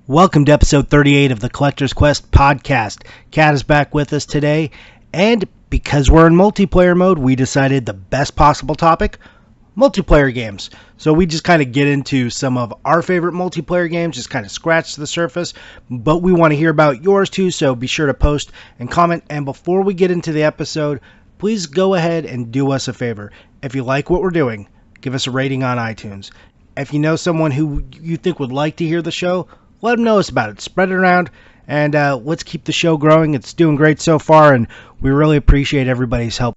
Welcome to episode 38 of the Collector's Quest podcast. Kat is back with us today, and because we're in multiplayer mode, we decided the best possible topic, multiplayer games. So we just kind of get into some of our favorite multiplayer games, just kind of scratch the surface, but we want to hear about yours too, so be sure to post and comment. And before we get into the episode, please go ahead and do us a favor. If you like what we're doing, give us a rating on iTunes. If you know someone who you think would like to hear the show, let them know us about it. Spread it around, and let's keep the show growing. It's doing great so far, and we really appreciate everybody's help.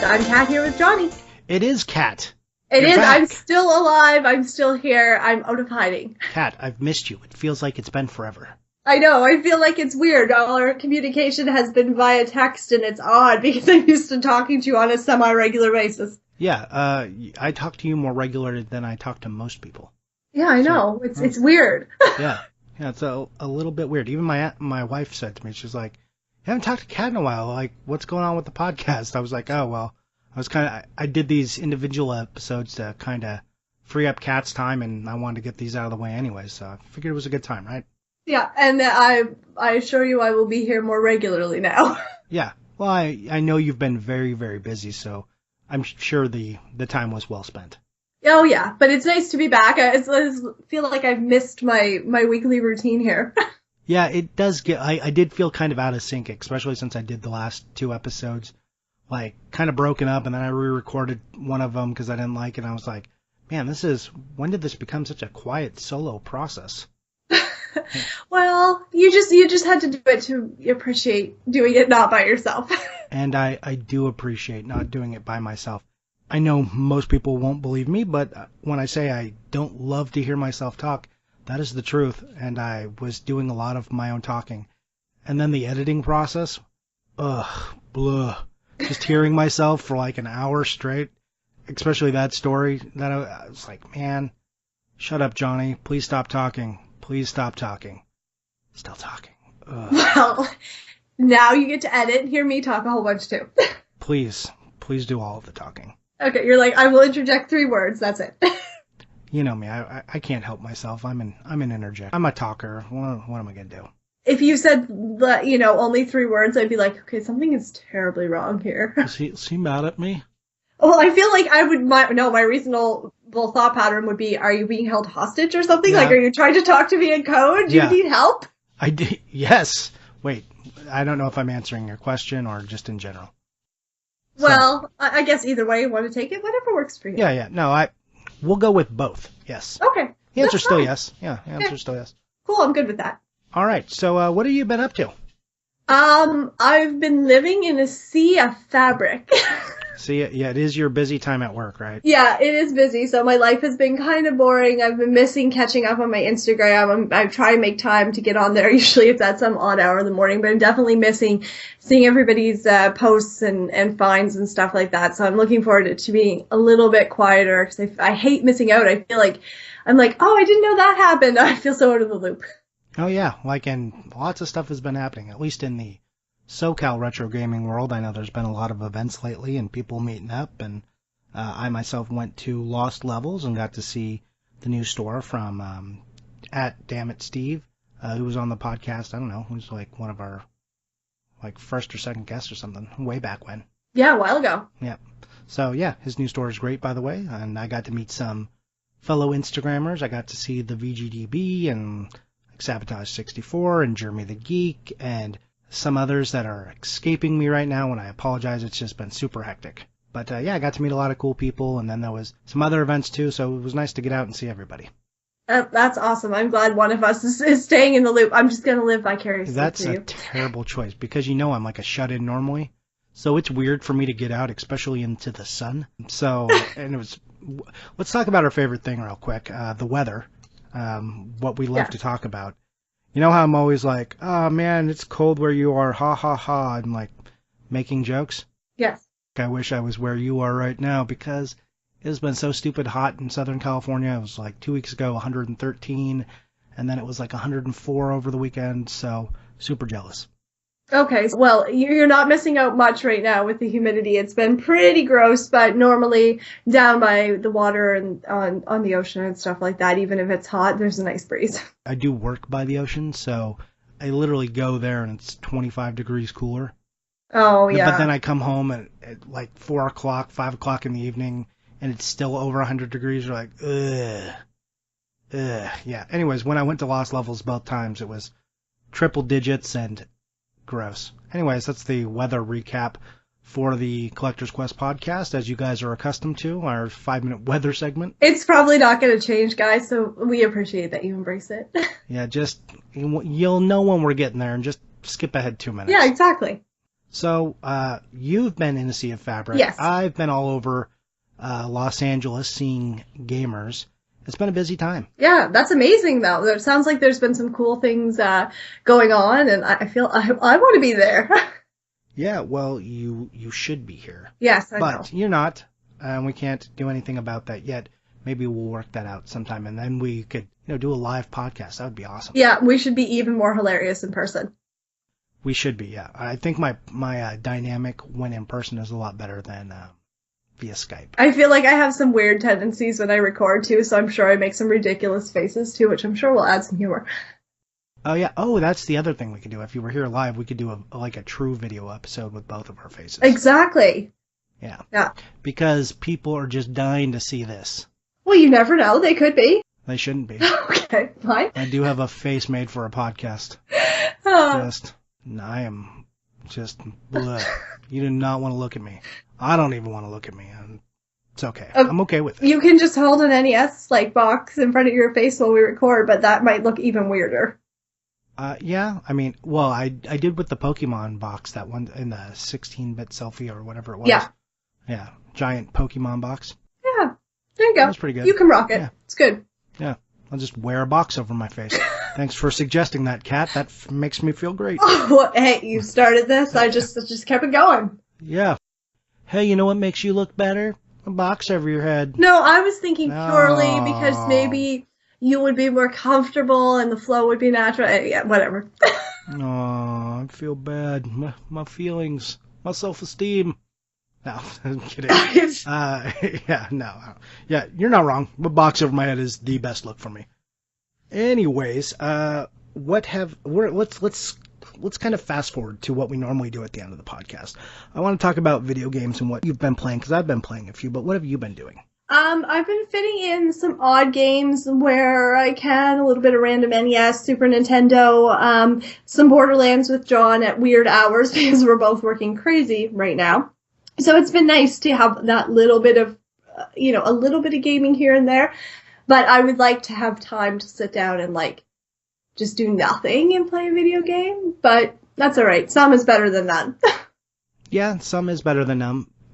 I'm Kat here with Johnny. It is Kat. It is. Back. I'm still alive. I'm still here. I'm out of hiding. Kat, I've missed you. It feels like it's been forever. I know. I feel like it's weird. All our communication has been via text, and it's odd because I'm used to talking to you on a semi-regular basis. Yeah, I talk to you more regularly than I talk to most people. Yeah, I know. It's weird. Yeah, it's a little bit weird. Even my wife said to me, she's like, I haven't talked to Kat in a while. Like, what's going on with the podcast? I was like, oh, well, I did these individual episodes to kind of free up Kat's time, and I wanted to get these out of the way anyway, so I figured it was a good time, right? Yeah, and I assure you I will be here more regularly now. Yeah, well, I know you've been very, very busy, so I'm sure the time was well spent. Oh, yeah, but it's nice to be back. I feel like I've missed my weekly routine here. Yeah, it does get... I did feel kind of out of sync, especially since I did the last two episodes, like, kind of broken up, and then I re-recorded one of them because I didn't like it, and I was like, man, when did this become such a quiet solo process? Well, you just had to do it to appreciate doing it not by yourself. And I do appreciate not doing it by myself. I know most people won't believe me, but when I say I don't love to hear myself talk, that is the truth, and I was doing a lot of my own talking. And then the editing process, blah. Just hearing myself for like an hour straight, especially that story, that I was like, man, shut up, Johnny. Please stop talking. Please stop talking. Still talking. Ugh. Well, now you get to edit and hear me talk a whole bunch too. Please do all of the talking. Okay, you're like, I will interject 3 words, that's it. You know me, I can't help myself. I'm an interject. I'm a talker. What am I gonna do? If you said, only 3 words, I'd be like, okay, something is terribly wrong here. Is he mad at me? Well, I feel like my reasonable thought pattern would be, are you being held hostage or something? Yeah. Like, are you trying to talk to me in code? Do you need help? I did. Yes. Wait, I don't know if I'm answering your question or just in general. Well, I guess either way you want to take it, whatever works for you. Yeah. No, we'll go with both. Yes. Okay. The answer's still yes. Yeah, the answer's still yes. Cool, I'm good with that. All right. So, what have you been up to? I've been living in a sea of fabric. See, yeah, it is your busy time at work, right? Yeah, it is busy. So my life has been kind of boring. I've been missing catching up on my Instagram. I try and make time to get on there, usually if that's some odd hour in the morning, but I'm definitely missing seeing everybody's posts and finds and stuff like that. So I'm looking forward to being a little bit quieter because I hate missing out. I feel like I'm like, oh, I didn't know that happened. I feel so out of the loop. Oh, yeah. And lots of stuff has been happening, at least in the SoCal retro gaming world. I know there's been a lot of events lately and people meeting up, and I myself went to Lost Levels and got to see the new store from at Dammit Steve, who was on the podcast. I don't know, who's like one of our first or second guests or something way back when. Yeah, a while ago. Yeah. So yeah, his new store is great, by the way, and I got to meet some fellow Instagrammers. I got to see the VGDB and Sabotage 64 and Jeremy the Geek and some others that are escaping me right now, and I apologize. It's just been super hectic. But yeah, I got to meet a lot of cool people, and then there was some other events too, so it was nice to get out and see everybody. That's awesome. I'm glad one of us is staying in the loop. I'm just going to live vicariously through you. That's a terrible choice, because I'm like a shut-in normally, so it's weird for me to get out, especially into the sun. So, and it was... Let's talk about our favorite thing real quick, the weather, what we love to talk about. You know how I'm always like, oh man, it's cold where you are, ha ha ha, and like making jokes? Yes. I wish I was where you are right now because it has been so stupid hot in Southern California. It was like 2 weeks ago, 113, and then it was like 104 over the weekend, so super jealous. Okay, well, you're not missing out much right now with the humidity. It's been pretty gross, but normally down by the water and on the ocean and stuff like that, even if it's hot, there's a nice breeze. I do work by the ocean, so I literally go there and it's 25 degrees cooler. Oh, yeah. But then I come home at like 4 o'clock, 5 o'clock in the evening, and it's still over 100 degrees. You're like, ugh. Ugh. Yeah. Anyways, when I went to Lost Levels both times, it was triple digits and gross. Anyways, that's the weather recap for the Collector's Quest podcast, as you guys are accustomed to, our 5-minute weather segment. It's probably not going to change, guys, so we appreciate that you embrace it. Yeah, just, you'll know when we're getting there and just skip ahead 2 minutes. Yeah, exactly. So, you've been in the Sea of Fabric. Yes. I've been all over Los Angeles seeing gamers. It's been a busy time. Yeah, that's amazing, though. It sounds like there's been some cool things going on, and I feel I want to be there. Yeah, well, you should be here. Yes, I know. But you're not, and we can't do anything about that yet. Maybe we'll work that out sometime, and then we could do a live podcast. That would be awesome. Yeah, we should be even more hilarious in person. We should be, yeah. I think my dynamic when in person is a lot better than via Skype. I feel like I have some weird tendencies when I record, too, so I'm sure I make some ridiculous faces, too, which I'm sure will add some humor. Oh, yeah. Oh, that's the other thing we could do. If you were here live, we could do a true video episode with both of our faces. Exactly. Yeah. Yeah. Because people are just dying to see this. Well, you never know. They could be. They shouldn't be. Okay, fine. I do have a face made for a podcast. I am just, bleh. You do not want to look at me. I don't even want to look at me. It's okay. I'm okay with it. You can just hold an NES box in front of your face while we record, but that might look even weirder. Yeah. I mean, well, I did with the Pokemon box, that one in the 16-bit selfie or whatever it was. Yeah. Yeah. Giant Pokemon box. Yeah. There you go. That was pretty good. You can rock it. Yeah. It's good. Yeah. I'll just wear a box over my face. Thanks for suggesting that, Kat. That makes me feel great. Oh, well, hey, you started this. I just kept it going. Yeah. Hey, you know what makes you look better? A box over your head. No, I was thinking purely because maybe you would be more comfortable and the flow would be natural. Yeah, whatever. Oh, I feel bad. My feelings, my self-esteem. No, I'm kidding. Yeah, no. Yeah, you're not wrong. A box over my head is the best look for me. Anyways, let's kind of fast forward to what we normally do at the end of the podcast. I want to talk about video games and what you've been playing, because I've been playing a few, but what have you been doing? I've been fitting in some odd games where I can, a little bit of random NES, Super Nintendo, some Borderlands with John at weird hours because we're both working crazy right now. So it's been nice to have that little bit of, a little bit of gaming here and there. But I would like to have time to sit down and just do nothing and play a video game. But that's all right. Some is better than none. Yeah, some is better than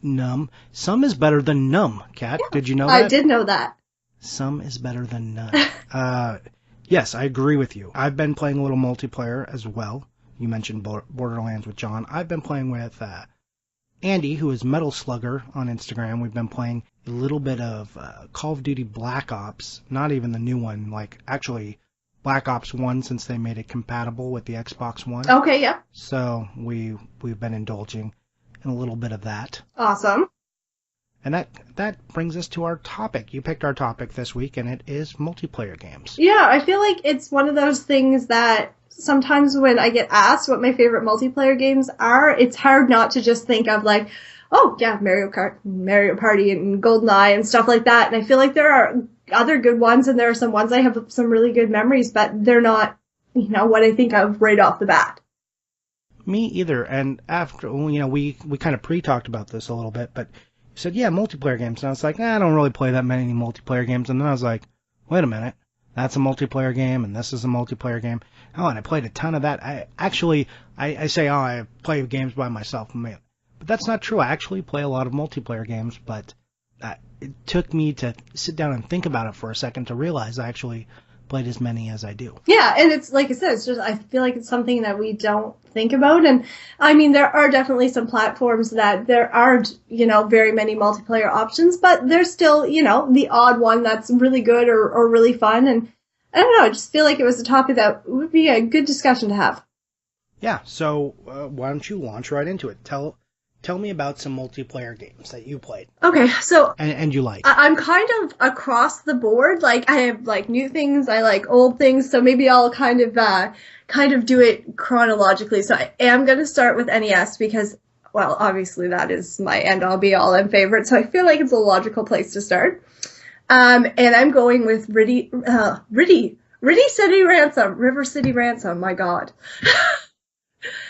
none. Some is better than none, Kat. Yeah, did you know that? I did know that. Some is better than none. Yes, I agree with you. I've been playing a little multiplayer as well. You mentioned Borderlands with John. I've been playing with Andy, who is Metal Slugger on Instagram. We've been playing a little bit of Call of Duty Black Ops. Not even the new one, actually Black Ops 1, since they made it compatible with the Xbox One. Okay, yeah. So we've been indulging in a little bit of that. Awesome. And that brings us to our topic. You picked our topic this week, and it is multiplayer games. Yeah, I feel like it's one of those things that sometimes when I get asked what my favorite multiplayer games are, it's hard not to just think of oh yeah, Mario Kart, Mario Party, and GoldenEye and stuff like that. And I feel like there are other good ones, and there are some ones I have some really good memories, but they're not, what I think of right off the bat. Me either. And after, we kind of pre-talked about this a little bit, but you said, yeah, multiplayer games. And I was like, I don't really play that many multiplayer games. And then I was like, wait a minute. That's a multiplayer game, and this is a multiplayer game. Oh, and I played a ton of that. I say, I play games by myself. But that's not true. I actually play a lot of multiplayer games, but it took me to sit down and think about it for a second to realize I actually played as many as I do. Yeah, and it's like I said, it's just I feel like it's something that we don't think about. And I mean, there are definitely some platforms that there aren't, very many multiplayer options, but there's still, the odd one that's really good or really fun. And I don't know, I just feel like it was a topic that would be a good discussion to have. Yeah, so why don't you launch right into it? Tell me about some multiplayer games that you played. Okay, so and you like. I'm kind of across the board. Like I have like new things, I like old things. So maybe I'll kind of do it chronologically. So I am going to start with NES because, well, obviously that is my end all be all and favorite. So I feel like it's a logical place to start. And I'm going with Riddy City Ransom, River City Ransom. My God.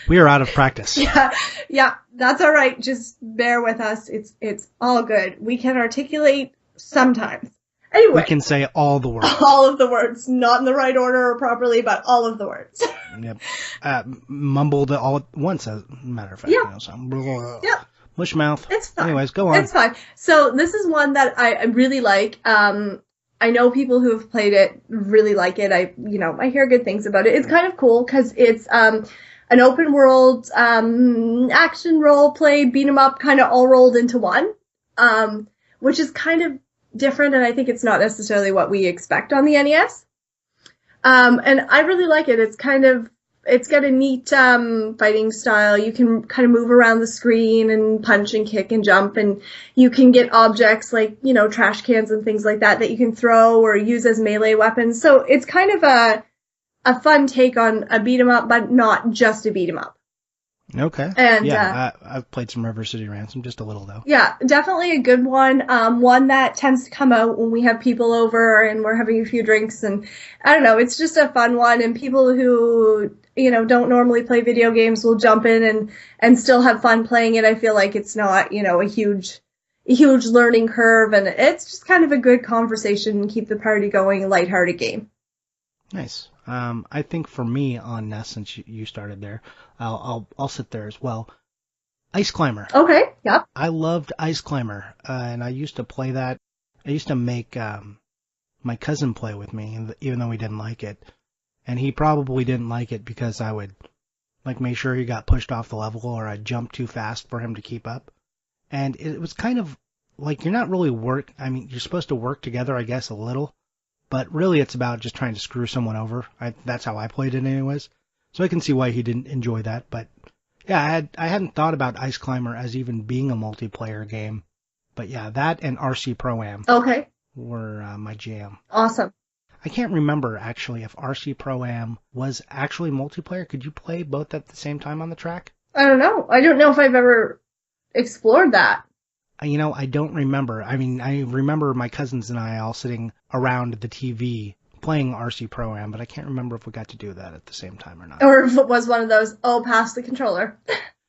We are out of practice. Yeah, that's all right. Just bear with us. It's all good. We can articulate sometimes. Anyway. We can say all the words. All of the words. Not in the right order or properly, but all of the words. Yep. Mumbled all at once, as a matter of fact. Yeah. Yep. Mush mouth. It's fine. Anyways, go on. It's fine. So this is one that I really like. I know people who have played it really like it. I hear good things about it. It's kind of cool because it's an open world action role play beat 'em up kind of all rolled into one, which is kind of different, and I think it's not necessarily what we expect on the NES. And I really like it. It's got a neat fighting style. You can kind of move around the screen and punch and kick and jump, and you can get objects like, trash cans and things like that you can throw or use as melee weapons. So it's kind of a fun take on a beat 'em up, but not just a beat 'em up. Okay. And I've played some River City Ransom, just a little though. Yeah, definitely a good one. One that tends to come out when we have people over and we're having a few drinks, and I don't know, it's just a fun one. And people who don't normally play video games will jump in and still have fun playing it. I feel like it's not a huge learning curve, and it's just kind of a good conversation and keep the party going, lighthearted game. Nice. I think for me on NES, since you started there, I'll sit there as well. Ice Climber. Okay. Yep. I loved Ice Climber, and I used to play that. I used to make my cousin play with me, even though he didn't like it, and he probably didn't like it because I would make sure he got pushed off the level or I jumped too fast for him to keep up, and it was kind of like you're not really you're supposed to work together, I guess, a little. But really, it's about just trying to screw someone over. That's how I played it anyways. So I can see why he didn't enjoy that. But yeah, I hadn't thought about Ice Climber as even being a multiplayer game. But yeah, that and RC Pro-Am were my jam. Awesome. I can't remember, actually, if RC Pro-Am was actually multiplayer. Could you play both at the same time on the track? I don't know. I don't know if I've ever explored that. I don't remember. I mean, I remember my cousins and I all sitting around the TV playing RC Pro-Am, but I can't remember if we got to do that at the same time or not. Or if it was one of those, pass the controller.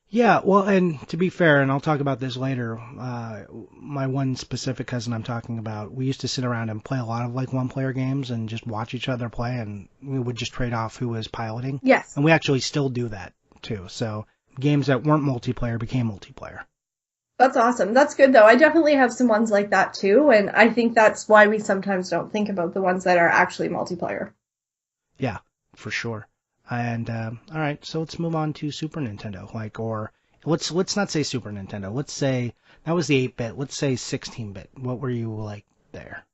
Yeah, well, and to be fair, and I'll talk about this later, my one specific cousin I'm talking about, we used to sit around and play a lot of one-player games and just watch each other play, and we would just trade off who was piloting. Yes. And we actually still do that, too. So games that weren't multiplayer became multiplayer. That's awesome. That's good, though. I definitely have some ones like that, too, and I think that's why we sometimes don't think about the ones that are actually multiplayer. Yeah, for sure. And, all right, so let's move on to Super Nintendo. Or let's not say Super Nintendo. Let's say, that was the 8-bit. Let's say 16-bit. What were you like there?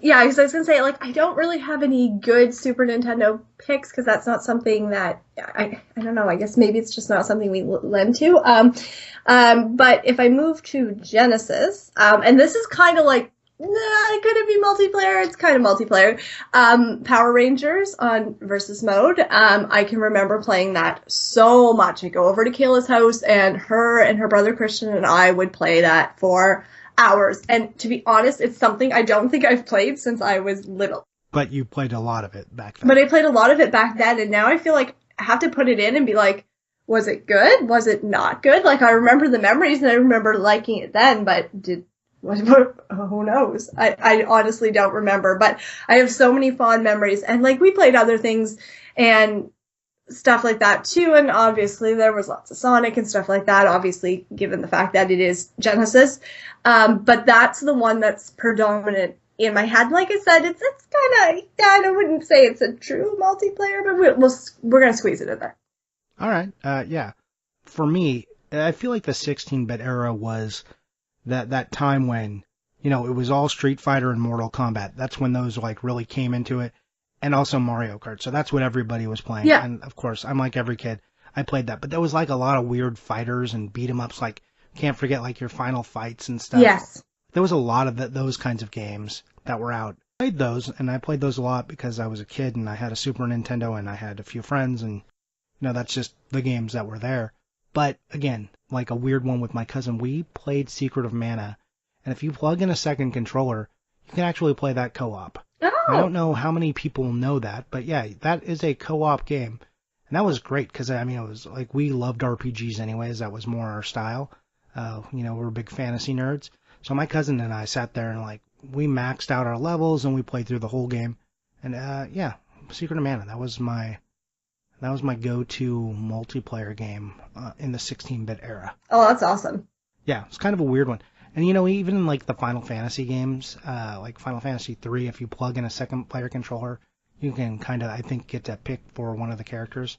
Yeah, because I was going to say, I don't really have any good Super Nintendo picks, because that's not something that, I don't know, I guess maybe it's just not something we lend to. But if I move to Genesis, and this is kind of could it be multiplayer? It's kind of multiplayer. Power Rangers on Versus Mode. I can remember playing that so much. I'd go over to Kayla's house, and her brother Christian and I would play that for hours. And to be honest, it's something I don't think I've played since I was little. But you played a lot of it back then. But I played a lot of it back then, and now I feel like I have to put it in and be like, was it good? Was it not good? I remember the memories, and I remember liking it then, but who knows? I honestly don't remember, but I have so many fond memories, and we played other things and stuff like that too, and obviously there was lots of Sonic and stuff like that, obviously given the fact that it is Genesis, but that's the one that's predominant in my head. Like I said, it's kind of, I wouldn't say it's a true multiplayer, but we're going to squeeze it in there. All right. Yeah. For me, I feel like the 16-bit era was that time when, it was all Street Fighter and Mortal Kombat. That's when those like really came into it. And also Mario Kart. So that's what everybody was playing. Yeah. And of course, I'm like every kid. I played that. But there was like a lot of weird fighters and beat 'em ups. Like, can't forget like your Final Fights and stuff. Yes. There was a lot of those kinds of games that were out. I played those, and I played those a lot because I was a kid and I had a Super Nintendo and I had a few friends, and that's just the games that were there. But again, like a weird one with my cousin, we played Secret of Mana, and if you plug in a second controller, you can actually play that co-op. Oh. I don't know how many people know that, but yeah, that is a co-op game. And that was great because, it was like we loved RPGs anyways. That was more our style. We're big fantasy nerds. So my cousin and I sat there and like we maxed out our levels and we played through the whole game. And yeah, Secret of Mana. That was my go-to multiplayer game in the 16-bit era. Oh, that's awesome. Yeah, it's kind of a weird one. And even in like the Final Fantasy games, like Final Fantasy 3, if you plug in a second player controller, you can kind of, I think, get to pick for one of the characters.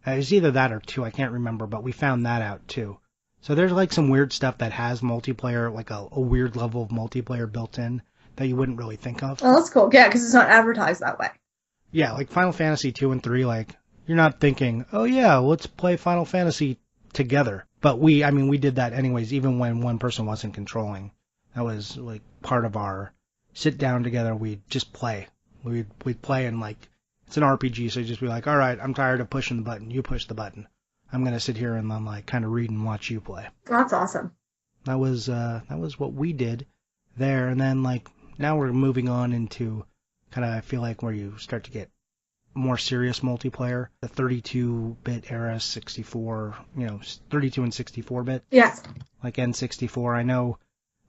It's either that or 2, I can't remember, but we found that out too. So there's like some weird stuff that has multiplayer, like a weird level of multiplayer built in that you wouldn't really think of. Oh, that's cool. Yeah, because it's not advertised that way. Yeah, like Final Fantasy 2 and 3, like, you're not thinking, oh yeah, let's play Final Fantasy together. But we did that anyways, even when one person wasn't controlling. That was like part of our sit down together, we'd just play. We'd play and like, it's an RPG, so you'd just be like, all right, I'm tired of pushing the button, you push the button. I'm going to sit here and then like kind of read and watch you play. That's awesome. That was what we did there. And then like, now we're moving on into kind of, I feel like where you start to get more serious multiplayer, the 32-bit era, 64, 32 and 64-bit. Yes. Like N64. I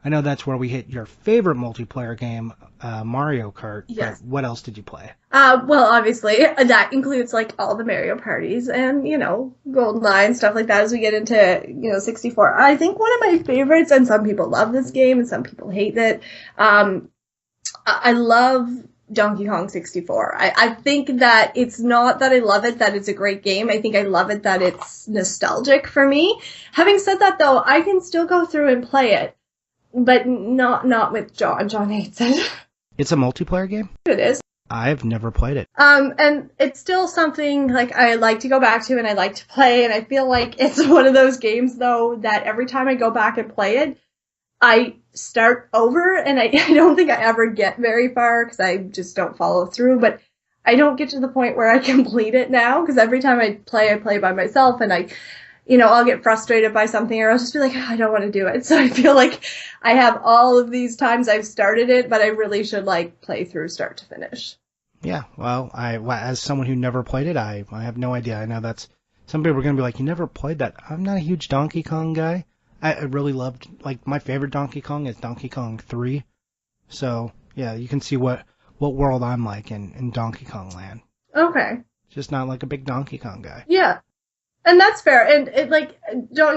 know that's where we hit your favorite multiplayer game, Mario Kart. Yes. But what else did you play? Well, obviously, that includes like all the Mario parties and, GoldenEye and stuff like that as we get into, 64. I think one of my favorites, and some people love this game and some people hate it, I love Donkey Kong 64. I think that it's not that I love it, that it's a great game. I think I love it that it's nostalgic for me. Having said that, though, I can still go through and play it, but not with John. John hates it. It's a multiplayer game? It is. I've never played it. And it's still something like I like to go back to and I like to play, and I feel like it's one of those games, though, that every time I go back and play it, I start over, and I don't think I ever get very far because I just don't follow through, but I don't get to the point where I complete it now, because every time I play by myself, and I'll get frustrated by something, or I'll just be like, oh, I don't want to do it. So I feel like I have all of these times I've started it, but I really should play through start to finish. Yeah, well, as someone who never played it, I have no idea. I know that's, some people are going to be like, you never played that. I'm not a huge Donkey Kong guy. I really loved, my favorite Donkey Kong is Donkey Kong 3. So, yeah, you can see what world I'm like in Donkey Kong Land. Okay. Just not like a big Donkey Kong guy. Yeah. And that's fair. And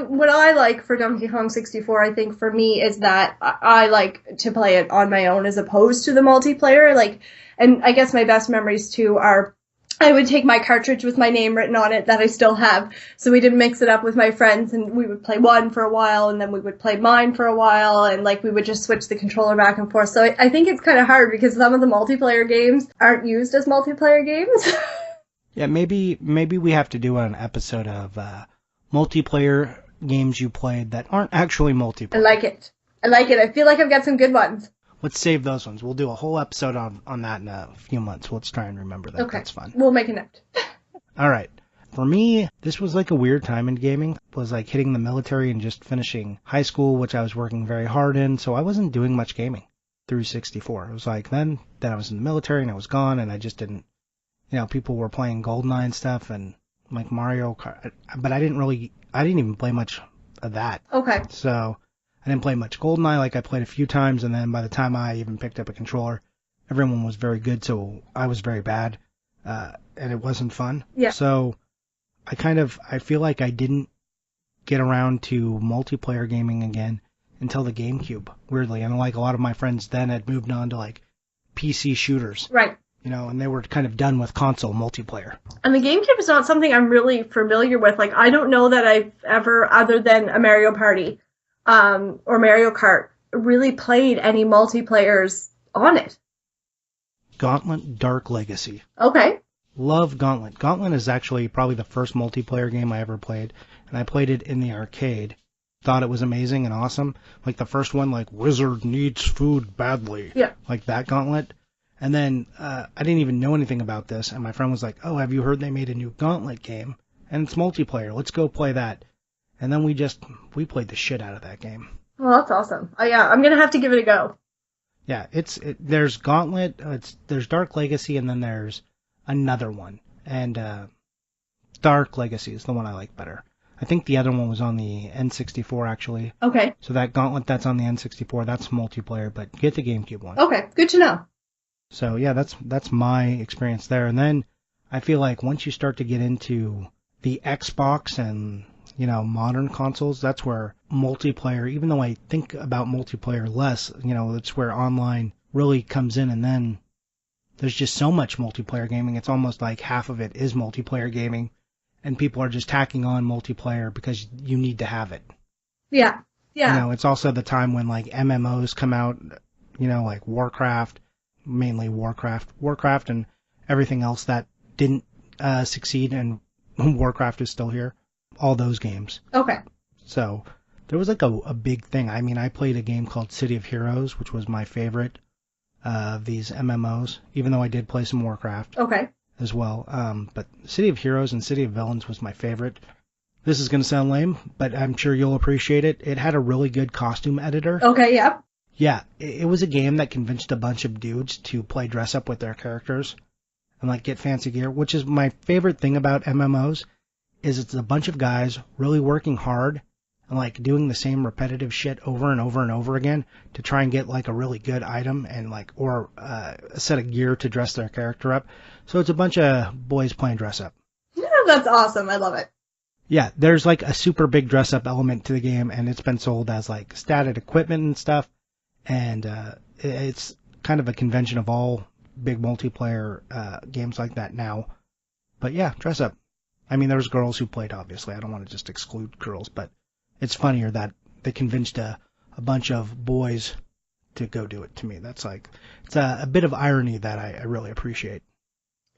what I like for Donkey Kong 64, I think for me, is that I like to play it on my own as opposed to the multiplayer. And I guess my best memories too are, I would take my cartridge with my name written on it that I still have, so we didn't mix it up with my friends, and we would play one for a while, and then we would play mine for a while, and we would just switch the controller back and forth. So I think it's kind of hard because some of the multiplayer games aren't used as multiplayer games. Yeah, maybe we have to do an episode of multiplayer games you played that aren't actually multiplayer. I like it. I feel like I've got some good ones. Let's save those ones. We'll do a whole episode on that in a few months. Let's try and remember that. Okay. That's fun. We'll make a note. All right. For me, this was a weird time in gaming. It was hitting the military and just finishing high school, which I was working very hard in, so I wasn't doing much gaming through 64. It was then I was in the military and I was gone, and I just didn't, people were playing GoldenEye and stuff and Mario Kart, but I didn't even play much of that. Okay. So I didn't play much GoldenEye. I played a few times, and then by the time I even picked up a controller, everyone was very good, so I was very bad, and it wasn't fun. Yeah. So I feel like I didn't get around to multiplayer gaming again until the GameCube, weirdly. And like a lot of my friends then had moved on to like PC shooters. Right. You know, and they were kind of done with console multiplayer. And the GameCube is not something I'm really familiar with. Like, I don't know that I've ever, other than a Mario Party, or Mario Kart, really played any multiplayers on it. Gauntlet Dark Legacy. Okay. Love Gauntlet. Gauntlet is actually probably the first multiplayer game I ever played, and I played it in the arcade. Thought it was amazing and awesome. Like the first one, like, Wizard needs food badly. Yeah. Like that Gauntlet. And then I didn't even know anything about this, and my friend was like, oh, have you heard they made a new Gauntlet game? And it's multiplayer. Let's go play that. And then we played the shit out of that game. Well, that's awesome. Oh, yeah, I'm going to have to give it a go. Yeah, there's Gauntlet, there's Dark Legacy, and then there's another one. And Dark Legacy is the one I like better. I think the other one was on the N64, actually. Okay. So that Gauntlet that's on the N64, that's multiplayer, but get the GameCube one. Okay, good to know. So yeah, that's my experience there. And then I feel like once you start to get into the Xbox and, you know, modern consoles, that's where multiplayer, even though I think about multiplayer less, you know, it's where online really comes in. And then there's just so much multiplayer gaming. It's almost like half of it is multiplayer gaming, and people are just tacking on multiplayer because you need to have it. Yeah. Yeah. You know, it's also the time when like MMOs come out, you know, like Warcraft, mainly Warcraft and everything else that didn't succeed, and Warcraft is still here. All those games. Okay. So there was like a big thing. I mean, I played a game called City of Heroes, which was my favorite of these MMOs, even though I did play some Warcraft. Okay. As well. But City of Heroes and City of Villains was my favorite. This is going to sound lame, but I'm sure you'll appreciate it. It had a really good costume editor. Okay, yeah. Yeah, it was a game that convinced a bunch of dudes to play dress up with their characters and like get fancy gear, which is my favorite thing about MMOs, is it's a bunch of guys really working hard and like doing the same repetitive shit over and over and over again to try and get like a really good item and like, or a set of gear to dress their character up. So it's a bunch of boys playing dress up. Yeah, that's awesome. I love it. Yeah, there's like a super big dress up element to the game, and it's been sold as like statted equipment and stuff. And it's kind of a convention of all big multiplayer games like that now. But yeah, dress up. I mean, there's girls who played, obviously. I don't want to just exclude girls, but it's funnier that they convinced a bunch of boys to go do it to me. That's like, it's a bit of irony that I really appreciate.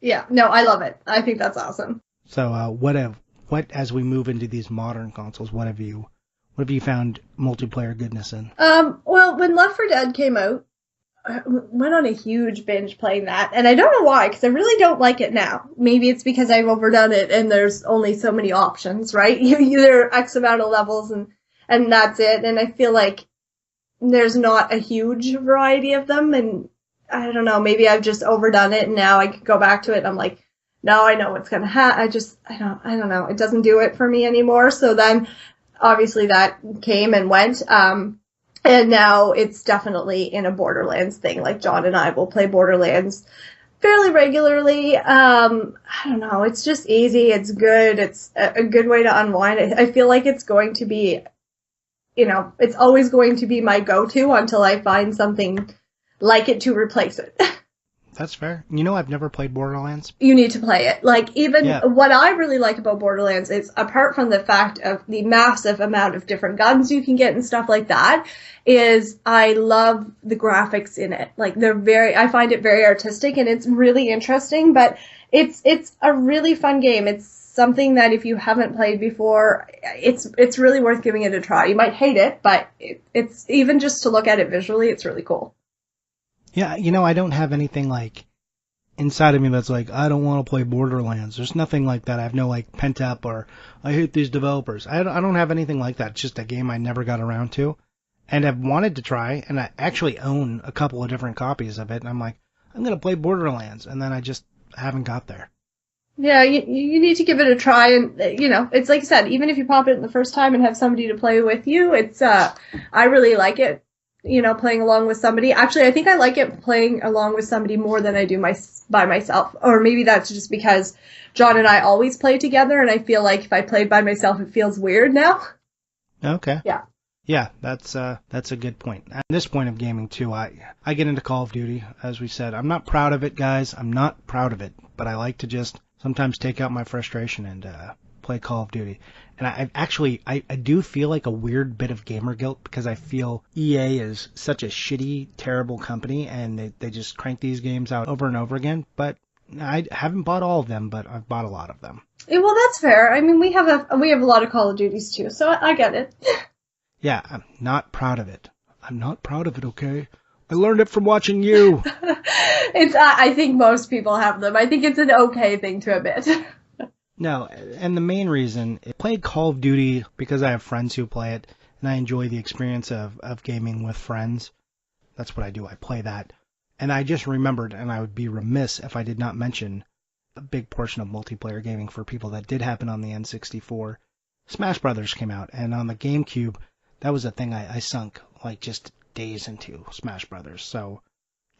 Yeah, no, I love it. I think that's awesome. So what as we move into these modern consoles, what have you found multiplayer goodness in? Well, when Left 4 Dead came out, I went on a huge binge playing that, and I don't know why, because I really don't like it now. Maybe it's because I've overdone it, and there's only so many options, right? There are X amount of levels, and that's it, and I feel like there's not a huge variety of them, and I don't know, maybe I've just overdone it, and now I can go back to it, and I'm like, now I know what's gonna happen. I don't know, it doesn't do it for me anymore, so then obviously that came and went, and now it's definitely in a Borderlands thing. Like, John and I will play Borderlands fairly regularly. I don't know, it's just easy, it's good, it's a good way to unwind. I feel like it's going to be, you know, it's always going to be my go-to until I find something like it to replace it. That's fair. You know, I've never played Borderlands. You need to play it. Like, even what I really like about Borderlands is, apart from the fact of the massive amount of different guns you can get and stuff like that, is I love the graphics in it. Like, I find it very artistic, and it's really interesting, but it's a really fun game. It's something that if you haven't played before, it's really worth giving it a try. You might hate it, but it's even just to look at it visually, it's really cool. Yeah, you know, I don't have anything like inside of me that's like, I don't want to play Borderlands. There's nothing like that. I have no like pent up or I hate these developers. I don't have anything like that. It's just a game I never got around to, and I've wanted to try, and I actually own a couple of different copies of it, and I'm like, I'm going to play Borderlands, and then I just haven't got there. Yeah, you need to give it a try, and, you know, it's like I said, even if you pop it in the first time and have somebody to play with you, it's, I really like it. You know, playing along with somebody. Actually, I think I like it playing along with somebody more than I do by myself. Or maybe that's just because John and I always play together, and I feel like if I played by myself, it feels weird now. Okay. Yeah. Yeah, that's a good point. At this point of gaming too, I get into Call of Duty, as we said. I'm not proud of it, guys. I'm not proud of it, but I like to just sometimes take out my frustration and play Call of Duty. And I do feel like a weird bit of gamer guilt because I feel EA is such a shitty, terrible company, and they just crank these games out over and over again. But I haven't bought all of them, but I've bought a lot of them. Yeah, well, that's fair. I mean, we have a lot of Call of Duties too, so I get it. Yeah, I'm not proud of it. I'm not proud of it, okay? I learned it from watching you. I think most people have them. I think it's an okay thing to admit. No, and the main reason, I play Call of Duty because I have friends who play it, and I enjoy the experience of gaming with friends. That's what I do. I play that. And I just remembered, and I would be remiss if I did not mention a big portion of multiplayer gaming for people that did happen on the N64. Smash Brothers came out, and on the GameCube, that was a thing I sunk like just days into Smash Brothers. So,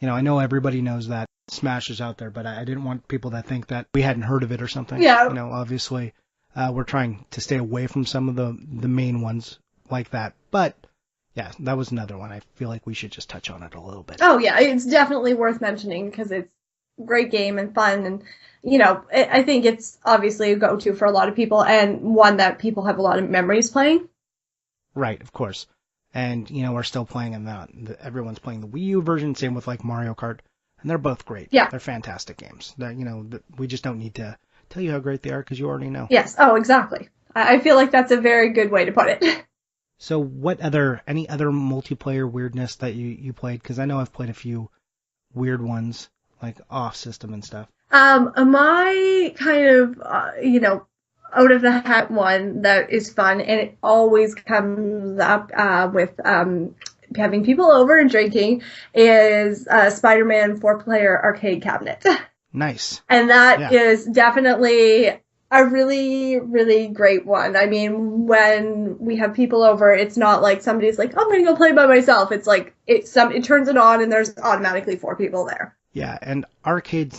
I know everybody knows that Smash is out there, but I didn't want people to think that we hadn't heard of it or something. Yeah. Obviously, we're trying to stay away from some of the main ones like that. But yeah, that was another one. I feel like we should just touch on it a little bit. Oh yeah, it's definitely worth mentioning because it's a great game and fun, and I think it's obviously a go-to for a lot of people and one that people have a lot of memories playing. Right, of course. And, we're still playing in that. Everyone's playing the Wii U version, same with like Mario Kart, and they're both great. Yeah. They're fantastic games. We just don't need to tell you how great they are because you already know. Yes, oh, exactly. I feel like that's a very good way to put it. So any other multiplayer weirdness that you played? Because I know I've played a few weird ones, like off system and stuff. My kind of, out of the hat one that is fun, and it always comes up with having people over and drinking, is Spider-Man 4-player arcade cabinet. Nice. And that is definitely a really, really great one. I mean, when we have people over, it's not like somebody's like, oh, I'm going to go play by myself. It's like it turns it on and there's automatically 4 people there. Yeah, and arcade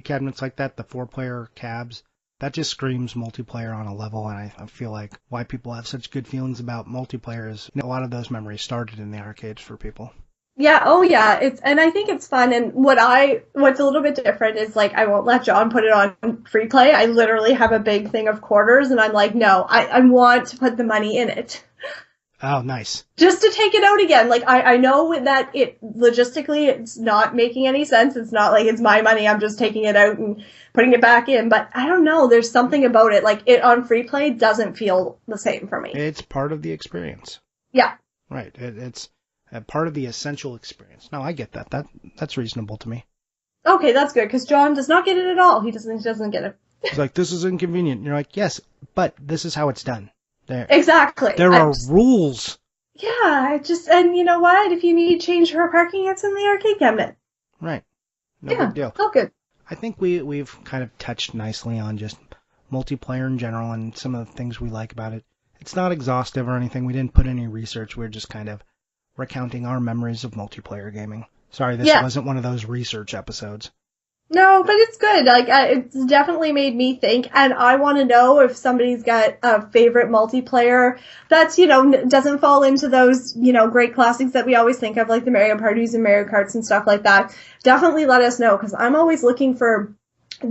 cabinets like that, the 4-player cabs, that just screams multiplayer on a level, and I feel like why people have such good feelings about multiplayer is a lot of those memories started in the arcades for people. Yeah, oh yeah, and I think it's fun, and what's a little bit different is like I won't let John put it on free play. I literally have a big thing of quarters, and I'm like, no, I want to put the money in it. Oh, nice. Just to take it out again. Like, I know that logistically, it's not making any sense. It's not like it's my money. I'm just taking it out and putting it back in. But I don't know. There's something about it. Like, it on free play doesn't feel the same for me. It's part of the experience. Yeah. Right. It's a part of the essential experience. No, I get that. That's reasonable to me. Okay, that's good. Because John does not get it at all. He doesn't get it. He's like, this is inconvenient. And you're like, yes, but this is how it's done. Exactly. There are rules. Yeah, and you know what? If you need change for parking, it's in the arcade cabinet. Right. No big deal. Oh, good. I think we've kind of touched nicely on just multiplayer in general and some of the things we like about it. It's not exhaustive or anything. We didn't put any research. We're just kind of recounting our memories of multiplayer gaming. Sorry, this wasn't one of those research episodes. No, but it's good. Like, it's definitely made me think, and I want to know if somebody's got a favorite multiplayer that's, doesn't fall into those, great classics that we always think of, like the Mario Parties and Mario Karts and stuff like that. Definitely let us know, because I'm always looking for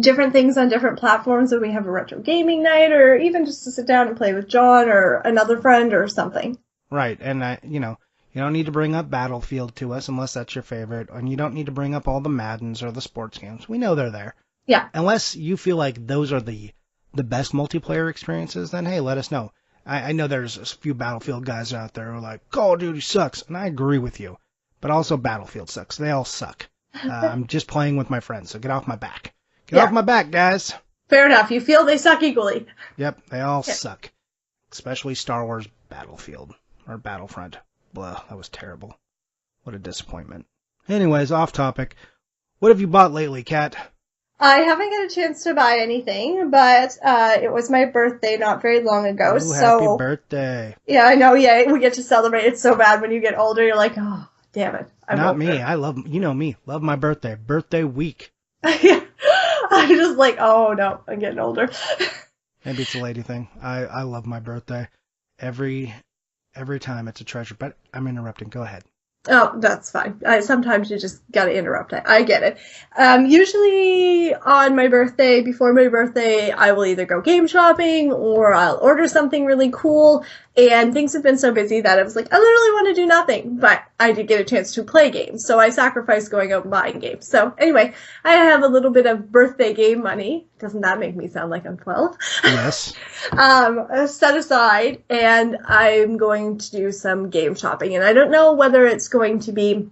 different things on different platforms when we have a retro gaming night, or even just to sit down and play with John or another friend or something. Right, and you don't need to bring up Battlefield to us unless that's your favorite, and you don't need to bring up all the Maddens or the sports games. We know they're there. Yeah. Unless you feel like those are the best multiplayer experiences, then hey, let us know. I know there's a few Battlefield guys out there who are like, Call of Duty sucks, and I agree with you. But also Battlefield sucks. They all suck. I'm just playing with my friends, so get off my back. Get off my back, guys. Fair enough. You feel they suck equally. Yep, they all suck. Especially Star Wars Battlefield, or Battlefront. Blah, that was terrible. What a disappointment. Anyways, off topic. What have you bought lately, Kat? I haven't got a chance to buy anything, but it was my birthday not very long ago. Ooh, happy birthday. Yeah, I know. Yeah, we get to celebrate. It's so bad when you get older. You're like, oh, damn it. Not me. I love, me. Love my birthday. Birthday week. Yeah. I'm just like, oh no, I'm getting older. Maybe it's a lady thing. I love my birthday. Every Every time it's a treasure. But I'm interrupting. Go ahead. Oh, that's fine. Sometimes you just gotta interrupt. I get it. Usually on my birthday, before my birthday, I will either go game shopping or I'll order something really cool. And things have been so busy that I was like, I literally want to do nothing. But I did get a chance to play games, so I sacrificed going out and buying games. So anyway, I have a little bit of birthday game money. Doesn't that make me sound like I'm 12? Yes. Set aside, and I'm going to do some game shopping. And I don't know whether it's going to be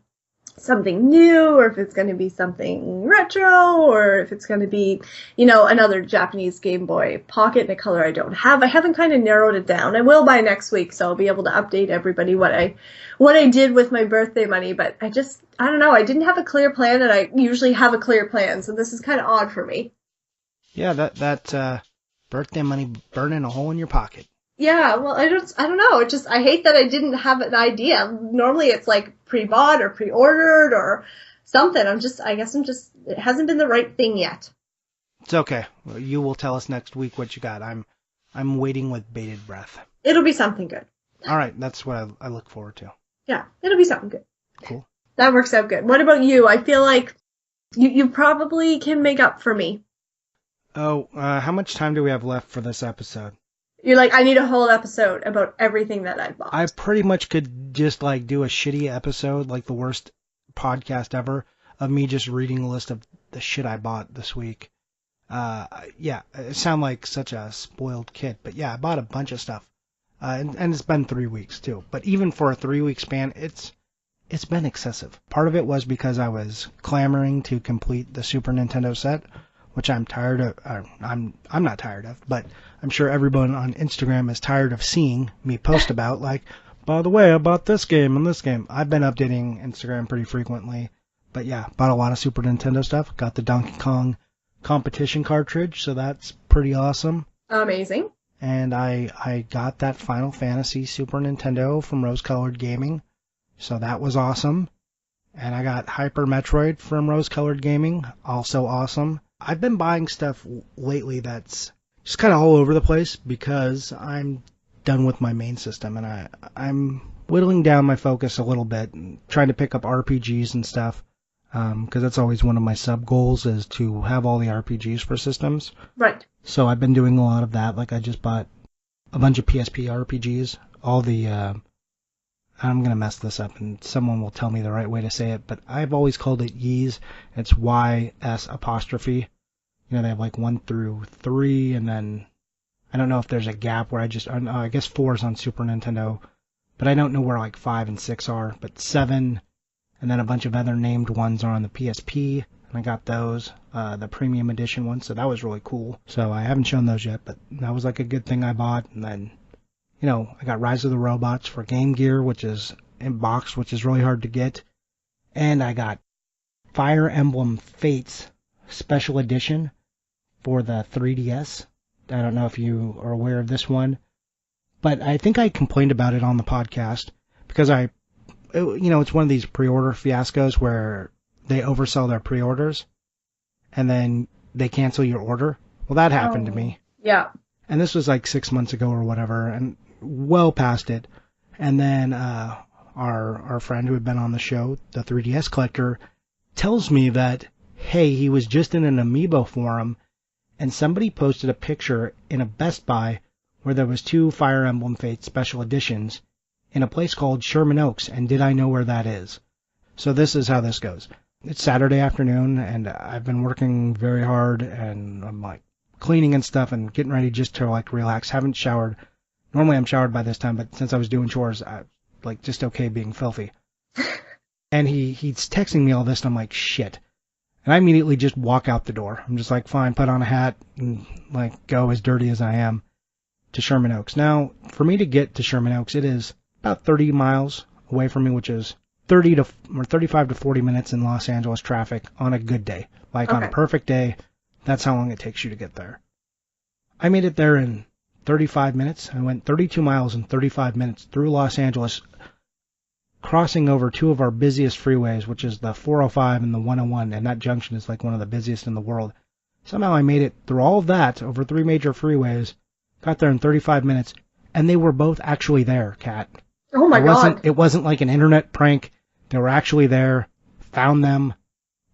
something new or if it's going to be something retro or if it's going to be, another Japanese Game Boy Pocket in a color I don't have. I haven't kind of narrowed it down. I will by next week, so I'll be able to update everybody what I did with my birthday money. But I don't know. I didn't have a clear plan, and I usually have a clear plan, so this is kind of odd for me. Yeah, that birthday money burning a hole in your pocket. Yeah, well, I don't know. I hate that I didn't have an idea. Normally it's like pre-bought or pre-ordered or something. It hasn't been the right thing yet. It's okay. Well, you will tell us next week what you got. I'm waiting with bated breath. It'll be something good. All right, that's what I look forward to. Yeah, it'll be something good. Cool. That works out good. What about you? I feel like you probably can make up for me. Oh, how much time do we have left for this episode? You're like, I need a whole episode about everything that I bought. I pretty much could just like do a shitty episode, like the worst podcast ever, of me just reading a list of the shit I bought this week. Yeah, I sound like such a spoiled kid, but yeah, I bought a bunch of stuff. And it's been 3 weeks too. But even for a 3-week span, it's been excessive. Part of it was because I was clamoring to complete the Super Nintendo set, which I'm tired of. I'm not tired of, but I'm sure everyone on Instagram is tired of seeing me post about, like, by the way, I bought this game and this game. I've been updating Instagram pretty frequently, but yeah, bought a lot of Super Nintendo stuff. Got the Donkey Kong competition cartridge, so that's pretty awesome. Amazing. And I got that Final Fantasy Super Nintendo from Rose Colored Gaming, so that was awesome. And I got Hyper Metroid from Rose Colored Gaming, also awesome. I've been buying stuff lately that's just kind of all over the place because I'm done with my main system, and I'm whittling down my focus a little bit and trying to pick up RPGs and stuff, because that's always one of my sub goals is to have all the RPGs for systems. Right. So I've been doing a lot of that. Like I just bought a bunch of PSP RPGs, all the I'm going to mess this up and someone will tell me the right way to say it, but I've always called it Ys. It's YS apostrophe. They have like 1 through 3, and then I don't know if there's a gap where I guess 4 is on Super Nintendo, but I don't know where like 5 and 6 are, but 7, and then a bunch of other named ones are on the PSP, and I got those, the premium edition ones, so that was really cool. So I haven't shown those yet, but that was like a good thing I bought, and then I got Rise of the Robots for Game Gear, which is in box, which is really hard to get. And I got Fire Emblem Fates Special Edition for the 3DS. I don't know if you are aware of this one, but I think I complained about it on the podcast because it's one of these pre-order fiascos where they oversell their pre-orders and then they cancel your order. Well, that happened to me. Yeah. And this was like 6 months ago or whatever, and well past it. And then our friend who had been on the show, the 3DS collector, tells me that, hey, he was just in an Amiibo forum, and somebody posted a picture in a Best Buy where there was 2 Fire Emblem Fates special editions in a place called Sherman Oaks, and did I know where that is? So this is how this goes. It's Saturday afternoon, and I've been working very hard, and I'm like cleaning and stuff and getting ready just to like relax. Haven't showered. Normally I'm showered by this time, but since I was doing chores, I like just okay being filthy. And he's texting me all this, and I'm like, shit. And I immediately just walk out the door. I'm just like, fine, put on a hat and like go as dirty as I am to Sherman Oaks. Now, for me to get to Sherman Oaks, it is about 30 miles away from me, which is 35 to 40 minutes in Los Angeles traffic on a good day. Like on a perfect day, that's how long it takes you to get there. I made it there in 35 minutes. I went 32 miles in 35 minutes through Los Angeles, crossing over 2 of our busiest freeways, which is the 405 and the 101, and that junction is like one of the busiest in the world. Somehow I made it through all of that over 3 major freeways, got there in 35 minutes, and they were both actually there, Kat. Oh my God. It wasn't like an internet prank. They were actually there, found them,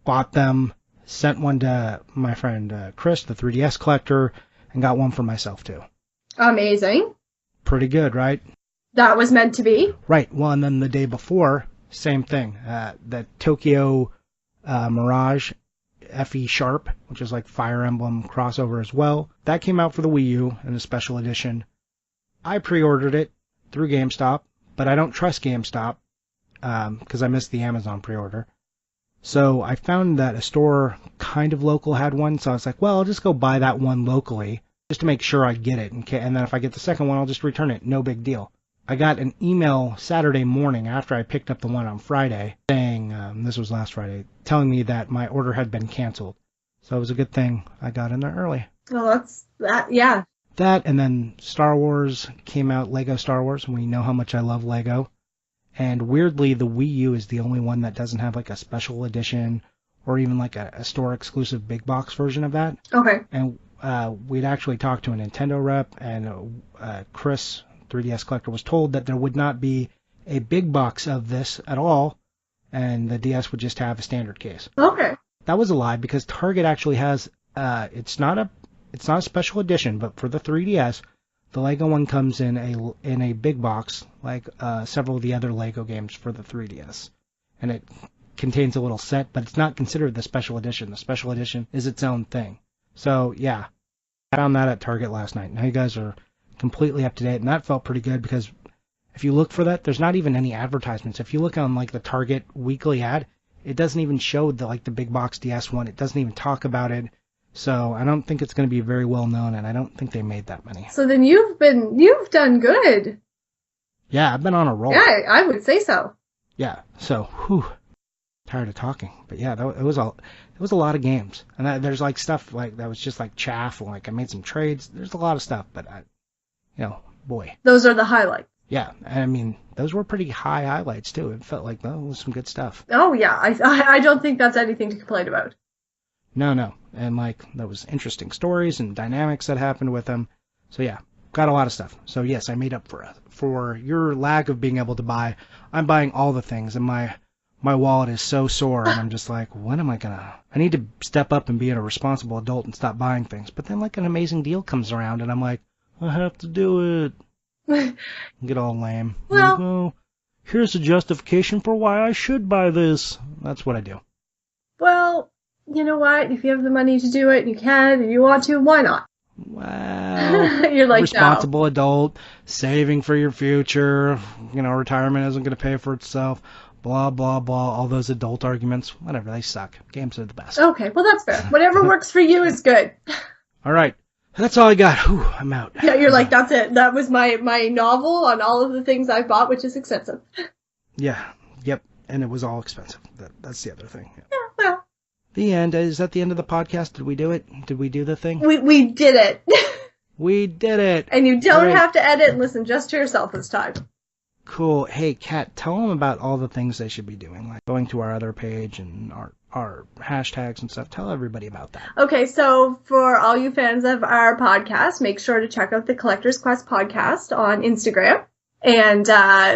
bought them, sent one to my friend Chris, the 3DS collector, and got one for myself too. Amazing. Pretty good, right? That was meant to be. Right. Well, and then the day before, same thing. The Tokyo Mirage FE Sharp, which is like Fire Emblem crossover as well. That came out for the Wii U in a special edition. I pre-ordered it through GameStop, but I don't trust GameStop because I missed the Amazon pre-order. So I found that a store kind of local had one, so I was like, well, I'll just go buy that one locally just to make sure I get it. And then if I get the second one, I'll just return it. No big deal. I got an email Saturday morning after I picked up the one on Friday saying, this was last Friday, telling me that my order had been canceled. So it was a good thing I got in there early. Well, that's that, yeah. That, and then Star Wars came out, Lego Star Wars, and we know how much I love Lego. And weirdly, the Wii U is the only one that doesn't have like a special edition or even like a store exclusive big box version of that. Okay. And we'd actually talked to a Nintendo rep, and Chris, 3DS collector, was told that there would not be a big box of this at all, and the DS would just have a standard case. Okay. That was a lie because Target actually has it's not a special edition, but for the 3DS, the Lego one comes in a big box like several of the other Lego games for the 3DS, and it contains a little set, but it's not considered the special edition. The special edition is its own thing. So yeah, I found that at Target last night. Now you guys are completely up to date, and that felt pretty good because if you look for that, there's not even any advertisements. If you look on like the Target weekly ad, it doesn't even show the big box DS one. It doesn't even talk about it. So I don't think it's going to be very well known, and I don't think they made that many. So then you've done good. Yeah, I've been on a roll. Yeah, I would say so. Yeah. So, tired of talking, but yeah, it was a lot of games, and there's like stuff like that was just like chaff. Like I made some trades. There's a lot of stuff, but boy. Those are the highlights. Yeah, I mean, those were pretty high highlights too. It felt like, it was some good stuff. Oh yeah, I don't think that's anything to complain about. No, and there was interesting stories and dynamics that happened with them. So yeah, got a lot of stuff. So yes, I made up for your lack of being able to buy. I'm buying all the things, and my wallet is so sore, and I'm just like, when am I gonna? I need to step up and be a responsible adult and stop buying things. But then an amazing deal comes around, and I'm like, I have to do it. Get all lame. Well, here's a justification for why I should buy this. That's what I do. Well, you know what? If you have the money to do it, you can, and you want to, why not? Well, you're like, responsible adult, saving for your future. Retirement isn't going to pay for itself. Blah, blah, blah. All those adult arguments. Whatever, they suck. Games are the best. Okay, well, that's fair. Whatever works for you is good. All right. That's all I got. Whew, I'm out. Yeah, you're like, that's it. That was my novel on all of the things I've bought, which is expensive. Yeah. Yep. And it was all expensive. That's the other thing. Yeah, well. The end. Is that the end of the podcast? Did we do it? Did we do the thing? We did it. We did it. And you don't have to edit and listen just to yourself this time. Cool. Hey, Kat, tell them about all the things they should be doing, like going to our other page and our hashtags and stuff. Tell everybody about that. Okay, so for all you fans of our podcast, make sure to check out the Collector's Quest podcast on Instagram. And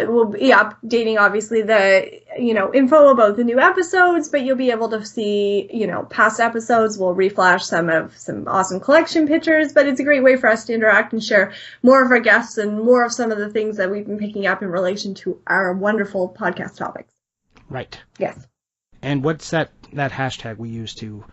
we'll be updating, obviously, the, info about the new episodes, but you'll be able to see, past episodes. We'll reflash some awesome collection pictures, but it's a great way for us to interact and share more of our guests and more of some of the things that we've been picking up in relation to our wonderful podcast topics. Right. Yes. And what's that hashtag we use to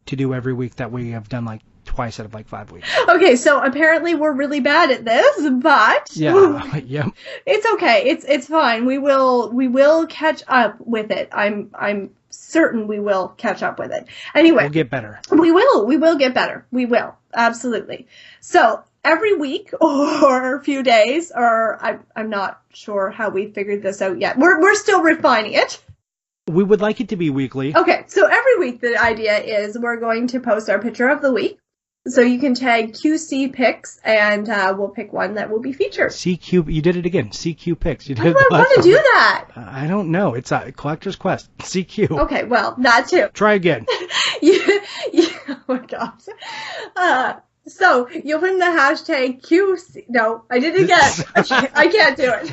do every week that we have done twice out of 5 weeks? Okay, so apparently we're really bad at this, but yeah, yep. It's okay. It's fine. We will catch up with it. I'm certain we will catch up with it. Anyway, we'll get better. We will get better. We will, absolutely. So every week or a few days, or I'm not sure how we figured this out yet. We're still refining it. We would like it to be weekly. Okay, so every week the idea is we're going to post our picture of the week. So you can tag QC Picks, and we'll pick one that will be featured. CQ, you did it again. CQ Picks. You did I want to do that. I don't know. It's a Collector's Quest. CQ. Okay, well, that too. Try again. Oh my gosh. So you'll put in the hashtag QC. No, I did it again. I can't do it.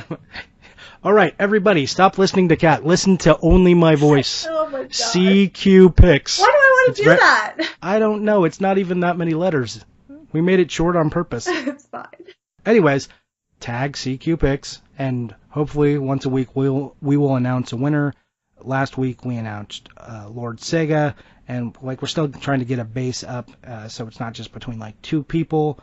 All right, everybody, stop listening to Kat. Listen to only my voice. Oh my god. CQ Picks. Why do I want to do that? I don't know. It's not even that many letters. We made it short on purpose. It's fine. Anyways, tag CQ Picks, and hopefully once a week we will announce a winner. Last week we announced Lord Sega, and like we're still trying to get a base up, so it's not just between like two people.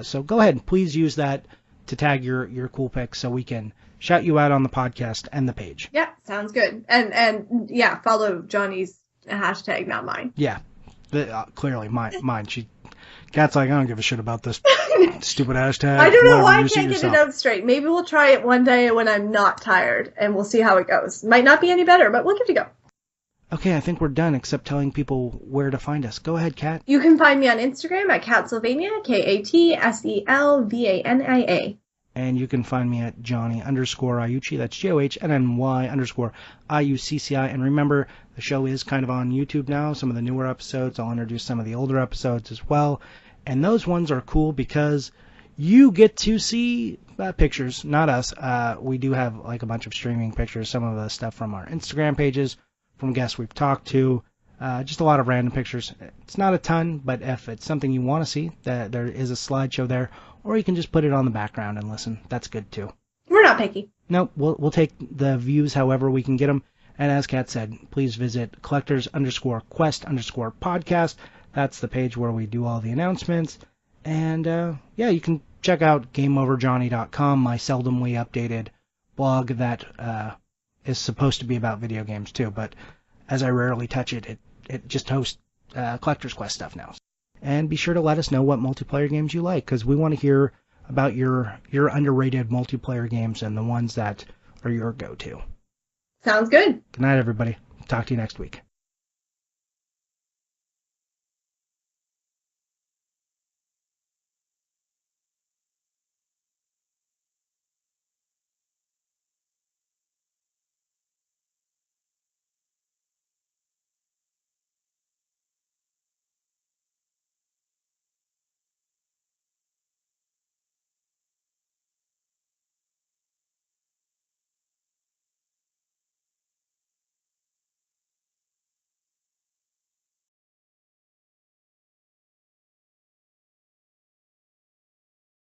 So go ahead and please use that to tag your cool picks so we can shout you out on the podcast and the page. Yeah, sounds good. And yeah, follow Johnny's hashtag, not mine. Yeah, clearly mine. Kat's like, I don't give a shit about this stupid hashtag. I don't know why I Use can't get yourself. it out straight. Maybe we'll try it one day when I'm not tired, and we'll see how it goes. Might not be any better, but we'll give it a go. Okay, I think we're done, except telling people where to find us. Go ahead, Kat. You can find me on Instagram at Katsylvania, KATSELVANIA. And you can find me at Johnny_Iucci. That's JOHNNY_IUCCI. And remember, the show is kind of on YouTube now. Some of the newer episodes. I'll introduce some of the older episodes as well. And those ones are cool because you get to see pictures, not us. We do have like a bunch of streaming pictures, some of the stuff from our Instagram pages, from guests we've talked to, just a lot of random pictures. It's not a ton, but if it's something you want to see, there is a slideshow there, or you can just put it on the background and listen. That's good too. We're not picky. No, we'll take the views however we can get them. And as Kat said, please visit collectors_quest_podcast. That's the page where we do all the announcements. And yeah, you can check out GameOverJohnny.com, my seldomly updated blog that is supposed to be about video games too. But as I rarely touch it, it just hosts Collector's Quest stuff now. And be sure to let us know what multiplayer games you like, because we want to hear about your underrated multiplayer games and the ones that are your go-to. Sounds good. Good night, everybody. Talk to you next week.